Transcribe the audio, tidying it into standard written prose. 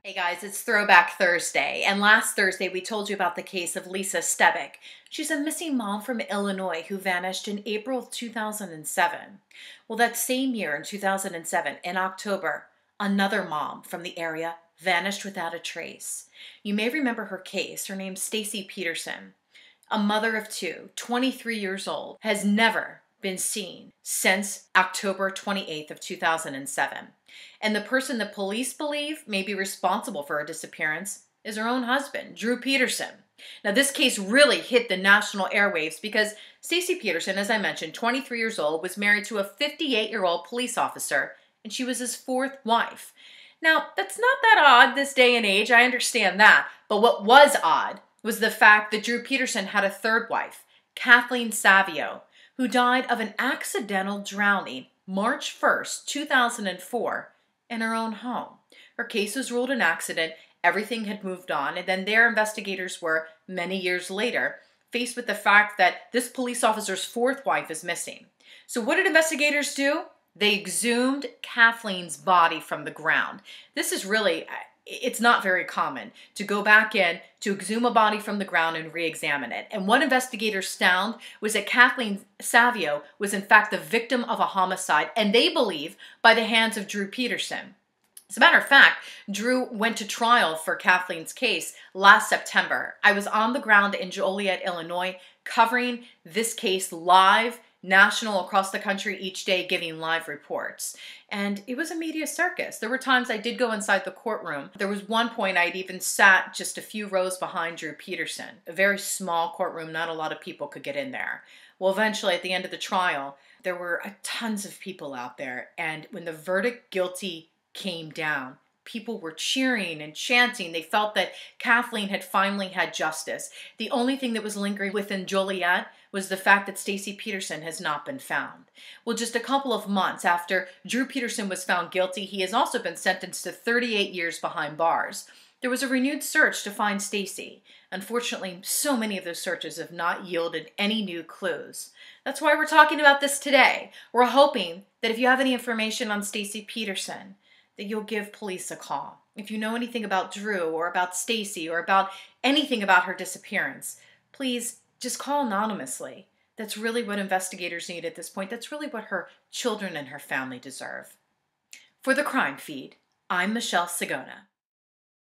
Hey guys, it's Throwback Thursday, and last Thursday we told you about the case of Lisa Stebick. She's a missing mom from Illinois who vanished in April of 2007. Well, that same year in 2007, in October, another mom from the area vanished without a trace. You may remember her case. Her name's Stacy Peterson. A mother of two, 23 years old, has never been seen since October 28th of 2007. And the person the police believe may be responsible for her disappearance is her own husband, Drew Peterson. Now, this case really hit the national airwaves because Stacy Peterson, as I mentioned, 23 years old, was married to a 58-year-old police officer, and she was his fourth wife. Now, that's not that odd this day and age, I understand that, but what was odd was the fact that Drew Peterson had a third wife, Kathleen Savio, who died of an accidental drowning March 1st, 2004, in her own home. Her case was ruled an accident, everything had moved on, and then their investigators were, many years later, faced with the fact that this police officer's fourth wife is missing. So what did investigators do? They exhumed Kathleen's body from the ground. This is really, it's not very common to go back in, to exhume a body from the ground and re-examine it. And what investigators found was that Kathleen Savio was in fact the victim of a homicide, and they believe by the hands of Drew Peterson. As a matter of fact, Drew went to trial for Kathleen's case last September. I was on the ground in Joliet, Illinois, covering this case live, national, across the country each day, giving live reports. And it was a media circus. There were times I did go inside the courtroom. There was one point I'd even sat just a few rows behind Drew Peterson. A very small courtroom, not a lot of people could get in there. Well, eventually at the end of the trial, there were tons of people out there. And when the verdict guilty came down, people were cheering and chanting. They felt that Kathleen had finally had justice. The only thing that was lingering within Joliet was the fact that Stacy Peterson has not been found. Well, just a couple of months after Drew Peterson was found guilty, he has also been sentenced to 38 years behind bars. There was a renewed search to find Stacy. Unfortunately, so many of those searches have not yielded any new clues. That's why we're talking about this today. We're hoping that if you have any information on Stacy Peterson, that you'll give police a call. If you know anything about Drew or about Stacy or about anything about her disappearance, please just call anonymously. That's really what investigators need at this point. That's really what her children and her family deserve. For the Crime Feed, I'm Michelle Sigona.